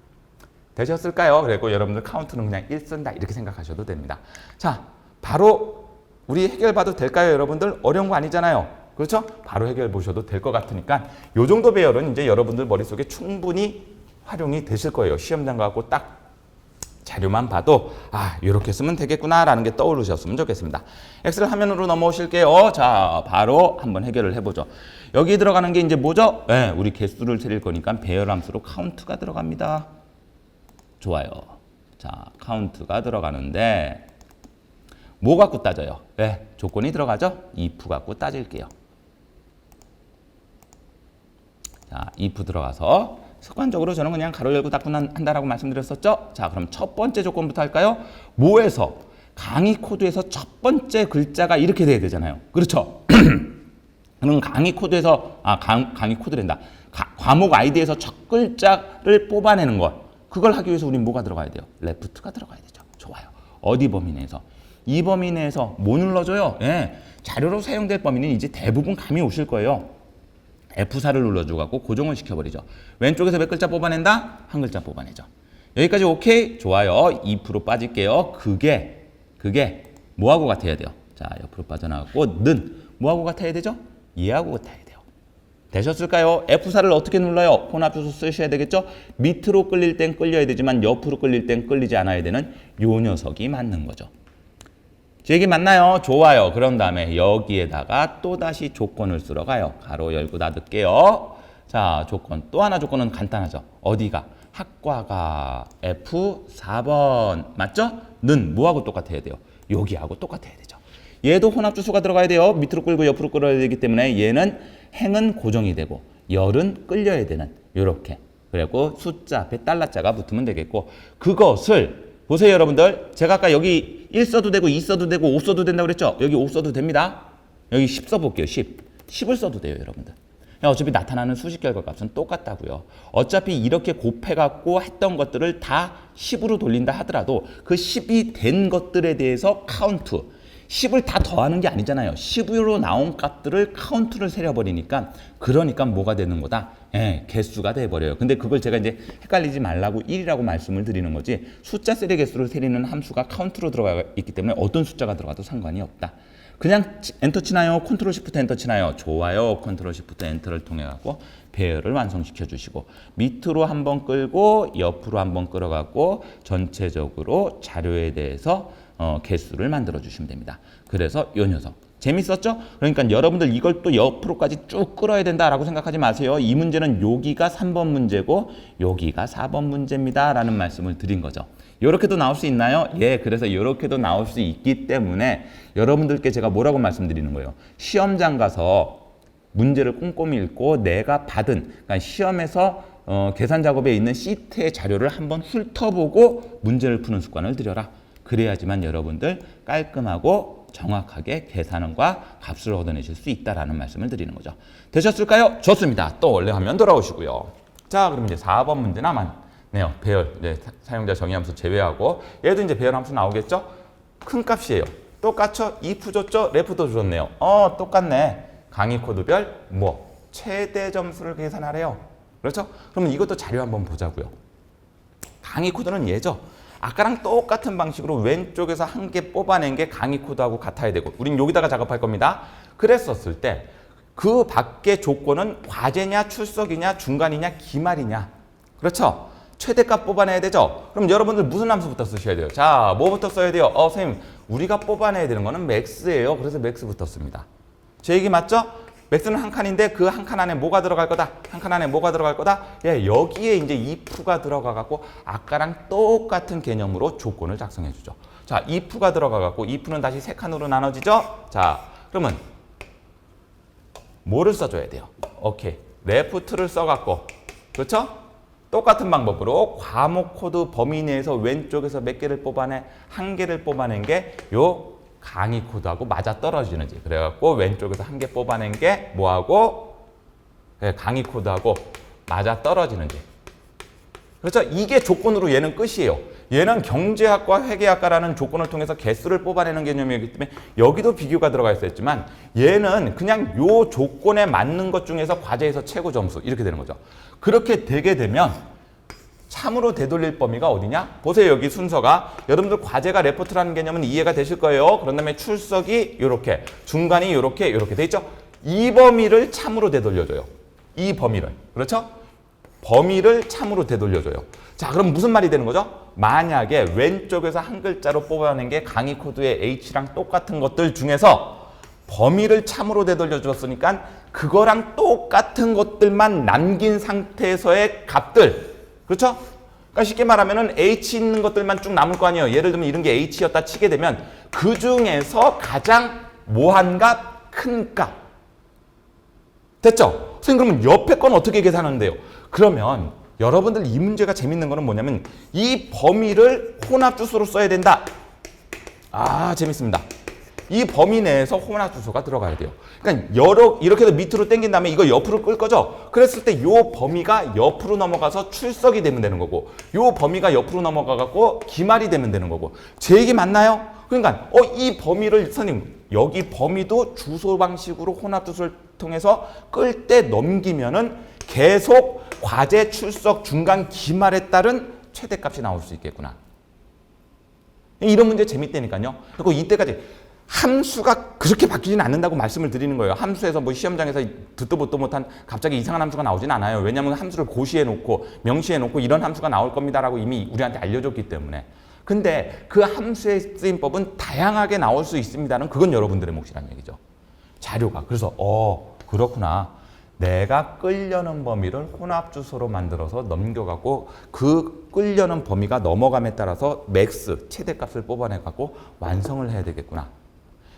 되셨을까요? 그리고 여러분들 카운트는 그냥 1 쓴다 이렇게 생각하셔도 됩니다. 자, 바로 우리 해결 봐도 될까요, 여러분들? 어려운 거 아니잖아요. 그렇죠? 바로 해결 보셔도 될 것 같으니까 요 정도 배열은 이제 여러분들 머릿속에 충분히 활용이 되실 거예요. 시험장 가고 딱 자료만 봐도 이렇게 쓰면 되겠구나라는 게 떠오르셨으면 좋겠습니다. 엑셀 화면으로 넘어오실게요. 자, 바로 한번 해결을 해보죠. 여기 들어가는 게 이제 뭐죠? 네, 우리 개수를 세릴 거니까 배열함수로 카운트가 들어갑니다. 좋아요. 자, 카운트가 들어가는데 뭐 갖고 따져요? 네, 조건이 들어가죠? if 갖고 따질게요. 자, if 들어가서 습관적으로 저는 그냥 가로 열고 닫고 한다라고 말씀드렸었죠? 자, 그럼 첫 번째 조건부터 할까요? 뭐에서? 강의 코드에서 첫 번째 글자가 이렇게 돼야 되잖아요. 그렇죠? 그럼 강의 코드에서, 강의 코드랜다. 과목 아이디에서 첫 글자를 뽑아내는 것. 그걸 하기 위해서 우린 뭐가 들어가야 돼요? 레프트가 들어가야 되죠. 좋아요. 어디 범위 내에서? 이 범위 내에서 뭐 눌러줘요? 예, 자료로 사용될 범위는 이제 대부분 감이 오실 거예요. F4를 눌러주고 고정을 시켜버리죠. 왼쪽에서 몇 글자 뽑아낸다? 한 글자 뽑아내죠. 여기까지 오케이? 좋아요. 2% 빠질게요. 그게 뭐하고 같아야 돼요? 자, 옆으로 빠져나가고 는 뭐하고 같아야 되죠? 얘하고 같아야 돼요. 되셨을까요? F4를 어떻게 눌러요? 혼합주소 쓰셔야 되겠죠? 밑으로 끌릴 땐 끌려야 되지만 옆으로 끌릴 땐 끌리지 않아야 되는 요 녀석이 맞는 거죠. 제 얘기 맞나요? 좋아요. 그런 다음에 여기에다가 또다시 조건을 쓰러 가요. 가로 열고 닫을게요. 자, 조건. 또 하나 조건은 간단하죠. 어디가? 학과가 F4번 맞죠? 는 뭐하고 똑같아야 돼요? 여기하고 똑같아야 되죠. 얘도 혼합주소가 들어가야 돼요. 밑으로 끌고 옆으로 끌어야 되기 때문에 얘는 행은 고정이 되고 열은 끌려야 되는 요렇게. 그리고 숫자 앞에 달러자가 붙으면 되겠고 그것을 보세요 여러분들. 제가 아까 여기 1 써도 되고 2 써도 되고 5 써도 된다고 그랬죠? 여기 5 써도 됩니다. 여기 10 써볼게요. 10을 써도 돼요 여러분들. 어차피 나타나는 수식 결과값은 똑같다고요. 어차피 이렇게 곱해갖고 했던 것들을 다 10으로 돌린다 하더라도 그 10이 된 것들에 대해서 카운트 10을 다 더하는 게 아니잖아요. 10으로 나온 값들을 카운트를 세려버리니까 그러니까 뭐가 되는 거다? 예, 개수가 돼버려요. 근데 그걸 제가 이제 헷갈리지 말라고 1이라고 말씀을 드리는 거지 숫자 셀의 개수를 세리는 함수가 카운트로 들어가 있기 때문에 어떤 숫자가 들어가도 상관이 없다. 그냥 엔터 치나요? 컨트롤 시프트 엔터 치나요? 좋아요. 컨트롤 시프트 엔터를 통해 갖고 배열을 완성시켜 주시고 밑으로 한번 끌고 옆으로 한번 끌어갖고 전체적으로 자료에 대해서 개수를 만들어 주시면 됩니다. 그래서 요 녀석 재밌었죠? 그러니까 여러분들 이걸 또 옆으로까지 쭉 끌어야 된다라고 생각하지 마세요. 이 문제는 여기가 3번 문제고 여기가 4번 문제입니다 라는 말씀을 드린 거죠. 이렇게도 나올 수 있나요? 예, 그래서 이렇게도 나올 수 있기 때문에 여러분들께 제가 뭐라고 말씀드리는 거예요. 시험장 가서 문제를 꼼꼼히 읽고 내가 받은 그러니까 시험에서 계산 작업에 있는 시트의 자료를 한번 훑어보고 문제를 푸는 습관을 들여라. 그래야지만 여러분들 깔끔하고 정확하게 계산과 값을 얻어내실 수 있다라는 말씀을 드리는 거죠. 되셨을까요? 좋습니다. 또 원래 화면 돌아오시고요. 자, 그럼 이제 4번 문제 남았네요. 배열, 이제 사용자 정의함수 제외하고 얘도 이제 배열 함수 나오겠죠? 큰 값이에요. 똑같죠? if 줬죠? ref도 줬네요. 똑같네. 강의 코드별 뭐 최대 점수를 계산하래요. 그렇죠? 그러면 이것도 자료 한번 보자고요. 강의 코드는 얘죠. 아까랑 똑같은 방식으로 왼쪽에서 한 개 뽑아낸 게 강의 코드하고 같아야 되고 우린 여기다가 작업할 겁니다. 그랬었을 때 그 밖의 조건은 과제냐 출석이냐 중간이냐 기말이냐. 그렇죠? 최대값 뽑아내야 되죠? 그럼 여러분들 무슨 함수부터 쓰셔야 돼요? 자, 뭐부터 써야 돼요? 선생님 우리가 뽑아내야 되는 거는 맥스예요. 그래서 맥스부터 씁니다. 제 얘기 맞죠? 맥스는 한 칸인데 그 한 칸 안에 뭐가 들어갈 거다? 한 칸 안에 뭐가 들어갈 거다? 예, 여기에 이제 if가 들어가 갖고 아까랑 똑같은 개념으로 조건을 작성해 주죠. 자, if가 들어가 갖고 if는 다시 세 칸으로 나눠지죠? 자, 그러면 뭐를 써줘야 돼요? 오케이. left를 써 갖고 그렇죠? 똑같은 방법으로 과목 코드 범위 내에서 왼쪽에서 몇 개를 뽑아내? 한 개를 뽑아낸 게 요 강의 코드하고 맞아 떨어지는지. 그래갖고 왼쪽에서 한 개 뽑아낸 게 뭐하고 강의 코드하고 맞아 떨어지는지. 그렇죠? 이게 조건으로 얘는 끝이에요. 얘는 경제학과 회계학과라는 조건을 통해서 개수를 뽑아내는 개념이기 때문에 여기도 비교가 들어가 있었지만 얘는 그냥 요 조건에 맞는 것 중에서 과제에서 최고 점수 이렇게 되는 거죠. 그렇게 되게 되면 참으로 되돌릴 범위가 어디냐? 보세요. 여기 순서가 여러분들 과제가 레포트라는 개념은 이해가 되실 거예요. 그런 다음에 출석이 이렇게 중간이 이렇게 돼 있죠. 이 범위를 참으로 되돌려줘요. 이 범위를. 그렇죠? 범위를 참으로 되돌려줘요. 자, 그럼 무슨 말이 되는 거죠? 만약에 왼쪽에서 한 글자로 뽑아낸 게 강의 코드의 H랑 똑같은 것들 중에서 범위를 참으로 되돌려 줬으니까 그거랑 똑같은 것들만 남긴 상태에서의 값들. 그렇죠? 그러니까 쉽게 말하면은 H 있는 것들만 쭉 남을 거 아니에요. 예를 들면 이런 게 H였다 치게 되면 그 중에서 가장 뭐한 값, 큰 값. 됐죠? 선생님 그러면 옆에 건 어떻게 계산하는데요? 그러면 여러분들 이 문제가 재밌는 거는 뭐냐면 이 범위를 혼합주소로 써야 된다. 아, 재밌습니다. 이 범위 내에서 혼합주소가 들어가야 돼요. 그러니까 이렇게 해서 밑으로 당긴 다음에 이거 옆으로 끌 거죠. 그랬을 때 이 범위가 옆으로 넘어가서 출석이 되면 되는 거고 이 범위가 옆으로 넘어가 갖고 기말이 되면 되는 거고. 제 얘기 맞나요? 그러니까 이 범위를 선생님 여기 범위도 주소 방식으로 혼합주소를 통해서 끌 때 넘기면은 계속 과제 출석 중간 기말에 따른 최대값이 나올 수 있겠구나. 이런 문제 재밌다니까요. 그리고 이때까지 함수가 그렇게 바뀌진 않는다고 말씀을 드리는 거예요. 함수에서 뭐 시험장에서 듣도 보도 못한 갑자기 이상한 함수가 나오진 않아요. 왜냐하면 함수를 고시해 놓고 명시해 놓고 이런 함수가 나올 겁니다라고 이미 우리한테 알려줬기 때문에. 근데 그 함수의 쓰임법은 다양하게 나올 수 있습니다는 그건 여러분들의 몫이란 얘기죠. 자료가. 그래서 그렇구나. 내가 끌려는 범위를 혼합주소로 만들어서 넘겨갖고 그 끌려는 범위가 넘어감에 따라서 맥스, 최대값을 뽑아내갖고 완성을 해야 되겠구나.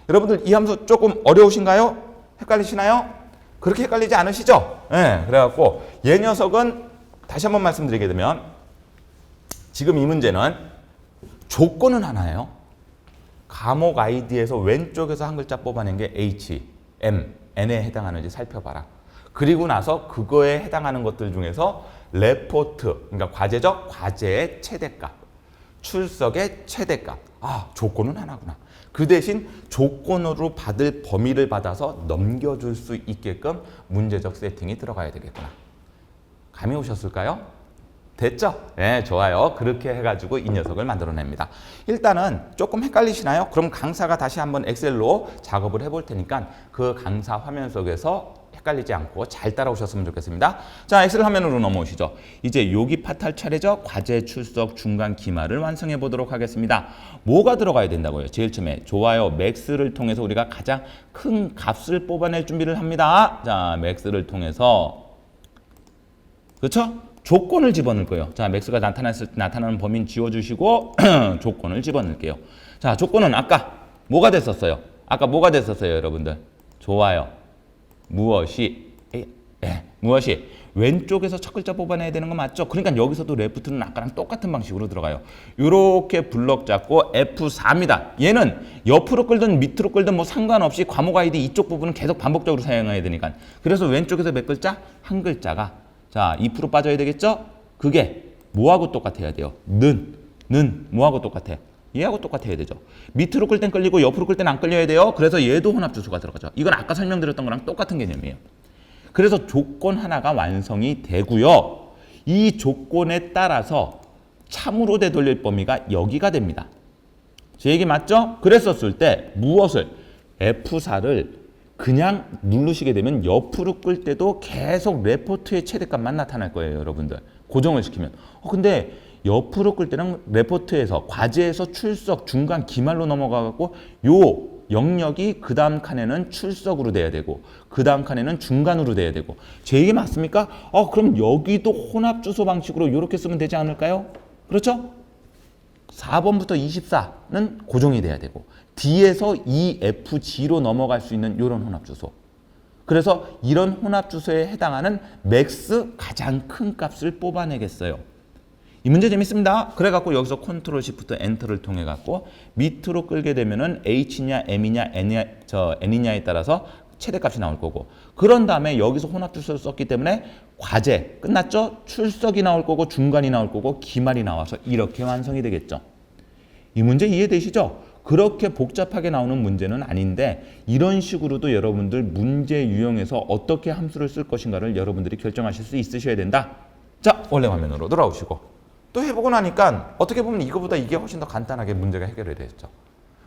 여러분들 이 함수 조금 어려우신가요? 헷갈리시나요? 그렇게 헷갈리지 않으시죠? 네, 그래갖고 얘 녀석은 다시 한번 말씀드리게 되면 지금 이 문제는 조건은 하나예요. 과목 아이디에서 왼쪽에서 한 글자 뽑아낸 게 H, M, N에 해당하는지 살펴봐라. 그리고 나서 그거에 해당하는 것들 중에서 레포트, 그러니까 과제적 과제의 최대값, 출석의 최대값. 조건은 하나구나. 그 대신 조건으로 받을 범위를 받아서 넘겨줄 수 있게끔 문제적 세팅이 들어가야 되겠구나. 감이 오셨을까요? 됐죠? 네, 좋아요. 그렇게 해가지고 이 녀석을 만들어냅니다. 일단은 조금 헷갈리시나요? 그럼 강사가 다시 한번 엑셀로 작업을 해볼 테니까 그 강사 화면 속에서 헷갈리지 않고 잘 따라오셨으면 좋겠습니다. 자, 엑셀 화면으로 넘어오시죠. 이제 여기 파트할 차례죠. 과제, 출석, 중간, 기말을 완성해 보도록 하겠습니다. 뭐가 들어가야 된다고요? 제일 처음에 좋아요. 맥스를 통해서 우리가 가장 큰 값을 뽑아낼 준비를 합니다. 자, 맥스를 통해서 그렇죠? 조건을 집어넣을 거예요. 자, 맥스가 나타나는 범위는 지워주시고 조건을 집어넣을게요. 자, 조건은 아까 뭐가 됐었어요? 여러분들? 좋아요. 무엇이 왼쪽에서 첫 글자 뽑아내야 되는 거 맞죠? 그러니까 여기서도 레프트는 아까랑 똑같은 방식으로 들어가요. 이렇게 블럭 잡고 F4입니다. 얘는 옆으로 끌든 밑으로 끌든 뭐 상관없이 과목 아이디 이쪽 부분은 계속 반복적으로 사용해야 되니까. 그래서 왼쪽에서 몇 글자? 한 글자가 자 2% 빠져야 되겠죠? 그게 뭐하고 똑같아야 돼요? 는 뭐하고 똑같아? 얘하고 똑같아야 되죠. 밑으로 끌 땐 끌리고 옆으로 끌 땐 안 끌려야 돼요. 그래서 얘도 혼합주소가 들어가죠. 이건 아까 설명드렸던 거랑 똑같은 개념이에요. 그래서 조건 하나가 완성이 되고요. 이 조건에 따라서 참으로 되돌릴 범위가 여기가 됩니다. 제 얘기 맞죠? 그랬었을 때 무엇을? F4를 그냥 누르시게 되면 옆으로 끌 때도 계속 레포트의 최대값만 나타날 거예요. 여러분들. 고정을 시키면. 근데 옆으로 끌 때는 레포트에서 과제에서 출석, 중간, 기말로 넘어가고 요 영역이 그 다음 칸에는 출석으로 돼야 되고 그 다음 칸에는 중간으로 돼야 되고 제 얘기 맞습니까? 그럼 여기도 혼합주소 방식으로 이렇게 쓰면 되지 않을까요? 그렇죠? 4번부터 24는 고정이 돼야 되고 D에서 EFG로 넘어갈 수 있는 이런 혼합주소. 그래서 이런 혼합주소에 해당하는 맥스 가장 큰 값을 뽑아내겠어요. 이 문제 재밌습니다. 그래갖고 여기서 컨트롤 시프트 엔터를 통해 갖고 밑으로 끌게 되면은 H냐 M이냐 N이냐에 따라서 최대값이 나올 거고 그런 다음에 여기서 혼합주소를 썼기 때문에 과제 끝났죠? 출석이 나올 거고 중간이 나올 거고 기말이 나와서 이렇게 완성이 되겠죠. 이 문제 이해되시죠? 그렇게 복잡하게 나오는 문제는 아닌데 이런 식으로도 여러분들 문제 유형에서 어떻게 함수를 쓸 것인가를 여러분들이 결정하실 수 있으셔야 된다. 자, 원래 화면으로 돌아오시고 또 해보고 나니까 어떻게 보면 이거보다 이게 훨씬 더 간단하게 문제가 해결이 됐죠.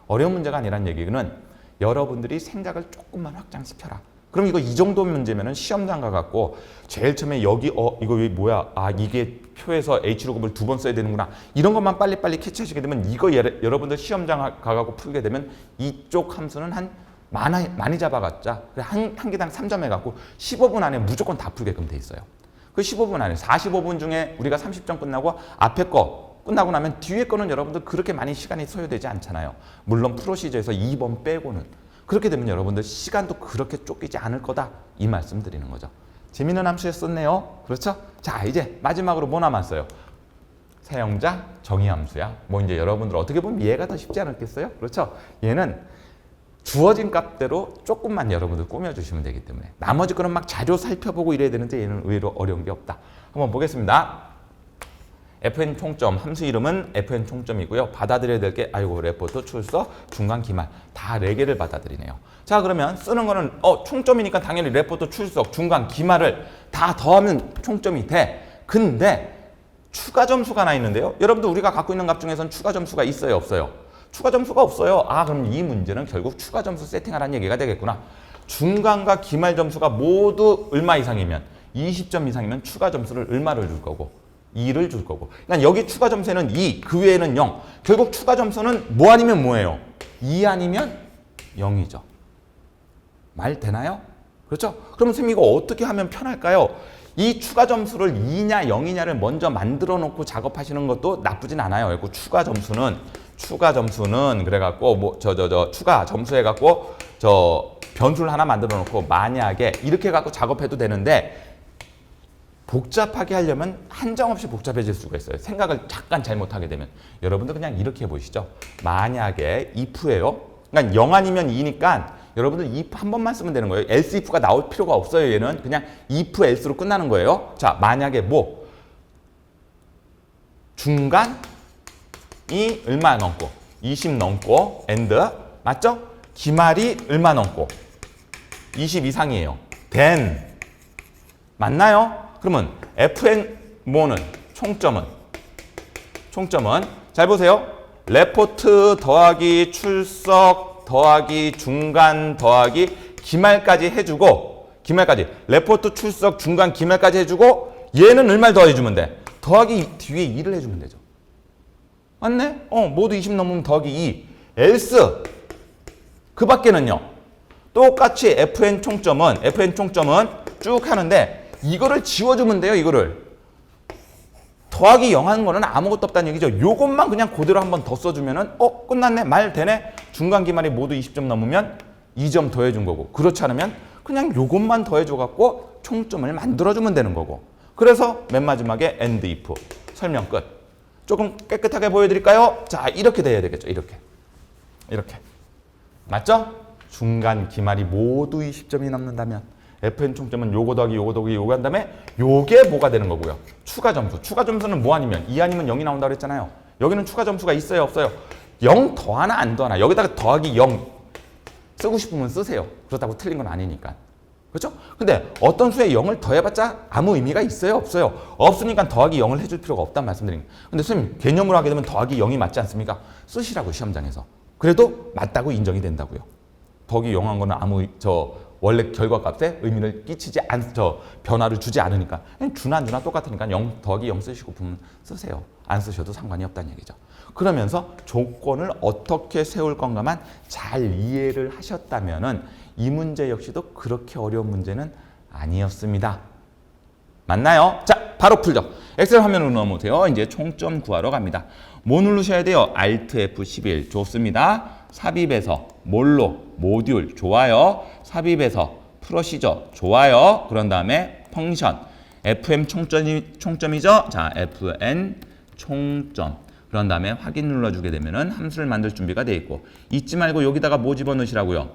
어려운 문제가 아니란 얘기는 여러분들이 생각을 조금만 확장시켜라. 그럼 이거 이 정도 문제면은 시험장 가갖고 제일 처음에 여기 이거 왜 뭐야? 이게 표에서 H로급을 2번 써야 되는구나. 이런 것만 빨리빨리 캐치하시게 되면 이거 여러분들 시험장 가갖고 풀게 되면 이쪽 함수는 한 많이 잡아갔자 한 개당 3점 해갖고 15분 안에 무조건 다 풀게끔 돼 있어요. 그 15분 안에 45분 중에 우리가 30점 끝나고 앞에 거 끝나고 나면 뒤에 거는 여러분들 그렇게 많이 시간이 소요되지 않잖아요. 물론 프로시저에서 2번 빼고는. 그렇게 되면 여러분들 시간도 그렇게 쫓기지 않을 거다. 이 말씀 드리는 거죠. 재미있는 함수였었네요. 그렇죠? 자, 이제 마지막으로 뭐 남았어요? 사용자 정의함수야. 뭐 이제 여러분들 어떻게 보면 얘가 더 쉽지 않았겠어요? 그렇죠? 얘는 주어진 값대로 조금만 여러분들 꾸며주시면 되기 때문에 나머지 거는 막 자료 살펴보고 이래야 되는데 얘는 의외로 어려운 게 없다. 한번 보겠습니다. FN 총점, 함수 이름은 FN 총점이고요. 받아들여야 될 게 레포트, 출석, 중간, 기말 다 4개를 받아들이네요. 자, 그러면 쓰는 거는 총점이니까 당연히 레포트, 출석, 중간, 기말을 다 더하면 총점이 돼. 근데 추가 점수가 하나 있는데요. 여러분들 우리가 갖고 있는 값 중에서는 추가 점수가 있어요, 없어요? 추가 점수가 없어요. 아, 그럼 이 문제는 결국 추가 점수 세팅하라는 얘기가 되겠구나. 중간과 기말 점수가 모두 얼마 이상이면 20점 이상이면 추가 점수를 얼마를 줄 거고 2를 줄 거고. 그러니까 여기 추가 점수에는 2, 그 외에는 0. 결국 추가 점수는 뭐 아니면 뭐예요? 2 아니면 0이죠. 말 되나요? 그렇죠? 그럼 선생님 이거 어떻게 하면 편할까요? 이 추가 점수를 2냐 0이냐를 먼저 만들어 놓고 작업하시는 것도 나쁘진 않아요. 그리고 추가 점수는 그래갖고 추가 점수 해갖고 변수를 하나 만들어 놓고 만약에 이렇게 해갖고 작업해도 되는데 복잡하게 하려면 한정없이 복잡해질 수가 있어요. 생각을 잠깐 잘못하게 되면. 여러분들 그냥 이렇게 해보시죠. 만약에 if예요. 그러니까 0 아니면 2니까 여러분들 if 한 번만 쓰면 되는 거예요. else if가 나올 필요가 없어요. 얘는 그냥 if else로 끝나는 거예요. 자, 만약에 중간이 얼마 넘고 20 넘고 and 맞죠? 기말이 얼마 넘고 20 이상이에요. then 맞나요? 그러면 fn 뭐는 총점은 잘 보세요. 레포트 더하기 출석 더하기 중간 더하기 기말까지 해주고 레포트 출석 중간 기말까지 해주고 얘는 얼마를 더해주면 돼? 더하기 뒤에 2를 해주면 되죠. 맞네? 모두 20 넘으면 더하기 2 else 그 밖에는요 똑같이 fn 총점은 쭉 하는데 이거를 지워주면 돼요. 이거를 더하기 0 하는 거는 아무것도 없다는 얘기죠. 요것만 그냥 그대로 한번 더 써주면은 끝났네. 말 되네. 중간 기말이 모두 20점 넘으면 2점 더해준 거고, 그렇지 않으면 그냥 요것만 더해줘갖고 총점을 만들어주면 되는 거고. 그래서 맨 마지막에 and if 설명 끝. 조금 깨끗하게 보여드릴까요? 자, 이렇게 돼야 되겠죠. 이렇게 맞죠? 중간 기말이 모두 20점이 남는다면 fn 총점은 요거 더하기 요거 한 다음에 요게 뭐가 되는 거고요. 추가 점수는 뭐 아니면 2 아니면 0이 나온다 그랬잖아요. 여기는 추가 점수가 있어요, 없어요? 0 더하나 안 더하나. 여기다가 더하기 0 쓰고 싶으면 쓰세요. 그렇다고 틀린 건 아니니까. 그렇죠? 근데 어떤 수에 0을 더해봤자 아무 의미가 있어요, 없어요? 없으니까 더하기 0을 해줄 필요가 없다는 말씀드립니다. 근데 선생님 개념으로 하게 되면 더하기 0이 맞지 않습니까? 쓰시라고 시험장에서. 그래도 맞다고 인정이 된다고요. 더하기 0 한 거는 아무 원래 결과값에 의미를 변화를 주지 않으니까 주나 안 주나 똑같으니까 0 더하기 0 쓰시고 보면 쓰세요. 안 쓰셔도 상관이 없다는 얘기죠. 그러면서 조건을 어떻게 세울 건가만 잘 이해를 하셨다면은 이 문제 역시도 그렇게 어려운 문제는 아니었습니다. 맞나요? 자, 바로 풀죠. 엑셀 화면으로 넘어오세요. 이제 총점 구하러 갑니다. 뭐 누르셔야 돼요? Alt F11 좋습니다. 삽입해서 뭘로? 모듈 좋아요. 삽입해서 프로시저 좋아요. 그런 다음에 펑션 fm 총점이죠. 자, fn 총점. 그런 다음에 확인 눌러주게 되면은 함수를 만들 준비가 되어 있고, 잊지 말고 여기다가 뭐 집어넣으시라고요?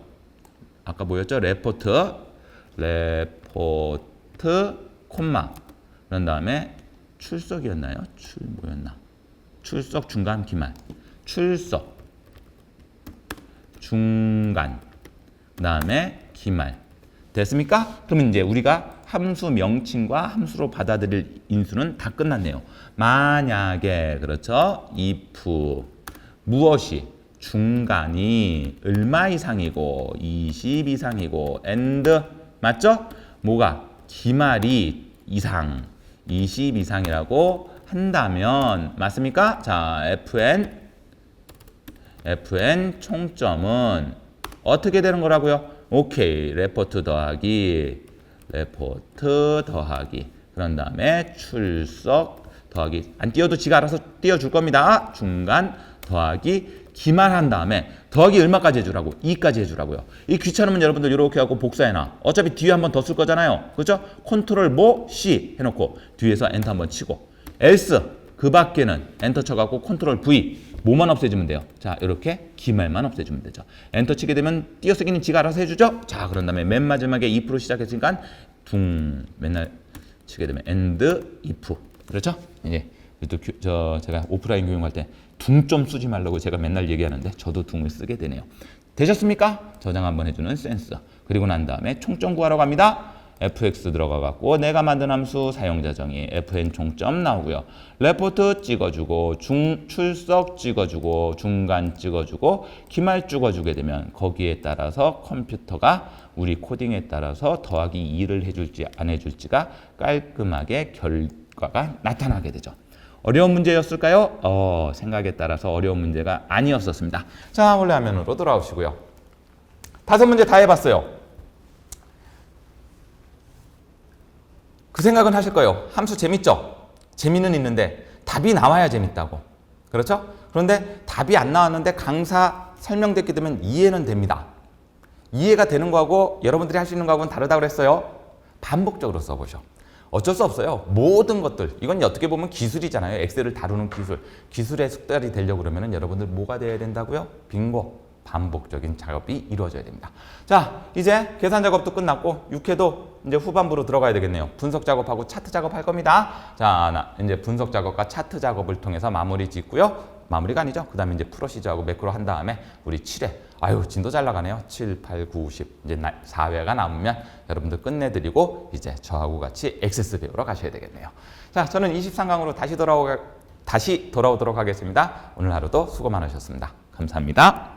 아까 뭐였죠? 레포트 콤마. 그런 다음에 출석이었나요? 출석 중간 기말. 출석 중간 그다음에 기말. 됐습니까? 그러면 이제 우리가 함수 명칭과 함수로 받아들일 인수는 다 끝났네요. 만약에 그렇죠? if 무엇이 중간이 얼마 이상이고 20 이상이고 and 맞죠? 뭐가 기말이 이상 20 이상이라고 한다면 맞습니까? 자, fn 총점은 어떻게 되는 거라고요? 오케이. 레포트 더하기 그런 다음에 출석 더하기 안 띄워도 지가 알아서 띄워줄 겁니다. 중간 더하기 기말한 다음에 더하기 얼마까지 해주라고? 2까지 해주라고요. 이 귀찮으면 여러분들 이렇게 하고 복사해놔. 어차피 뒤에 한 번 더 쓸 거잖아요. 그렇죠? 컨트롤 C 해놓고 뒤에서 엔터 한번 치고 else 그 밖에는 엔터 쳐갖고 컨트롤 V 뭐만 없애주면 돼요. 자, 이렇게 기말만 없애주면 되죠. 엔터 치게 되면 띄어쓰기는 지가 알아서 해주죠. 자, 그런 다음에 맨 마지막에 if로 시작했으니까 맨날 치게 되면 and if 그렇죠? 예. 또 제가 오프라인 교육할 때 둥 좀 쓰지 말라고 제가 맨날 얘기하는데 저도 둥을 쓰게 되네요. 되셨습니까? 저장 한번 해주는 센서. 그리고 난 다음에 총점 구하러 갑니다. fx 들어가갖고 내가 만든 함수 사용자 정의 fn 총점 나오고요. 레포트 찍어주고 출석 찍어주고 중간 찍어주고 기말 찍어주게 되면 거기에 따라서 컴퓨터가 우리 코딩에 따라서 더하기 2를 해줄지 안 해줄지가 깔끔하게 결과가 나타나게 되죠. 어려운 문제였을까요? 생각에 따라서 어려운 문제가 아니었었습니다. 자, 원래 화면으로 돌아오시고요. 5문제 다 해봤어요. 그 생각은 하실 거예요. 함수 재밌죠? 재미는 있는데 답이 나와야 재밌다고. 그렇죠? 그런데 답이 안 나왔는데 강사 설명듣게 되면 이해는 됩니다. 이해가 되는 거하고 여러분들이 할 수 있는 거하고는 다르다고 그랬어요. 반복적으로 써보셔. 어쩔 수 없어요. 모든 것들. 이건 어떻게 보면 기술이잖아요. 엑셀을 다루는 기술. 기술의 숙달이 되려고 그러면 여러분들 뭐가 돼야 된다고요? 빙고. 반복적인 작업이 이루어져야 됩니다. 자, 이제 계산 작업도 끝났고 6회도 이제 후반부로 들어가야 되겠네요. 분석 작업하고 차트 작업할 겁니다. 자, 이제 분석 작업과 차트 작업을 통해서 마무리 짓고요. 마무리가 아니죠. 그 다음에 이제 프로시저하고 매크로 한 다음에 우리 7회. 아유, 진도 잘 나가네요. 7, 8, 9, 10. 이제 4회가 남으면 여러분들 끝내드리고 이제 저하고 같이 액세스 배우러 가셔야 되겠네요. 자, 저는 23강으로 다시 돌아오도록 하겠습니다. 오늘 하루도 수고 많으셨습니다. 감사합니다.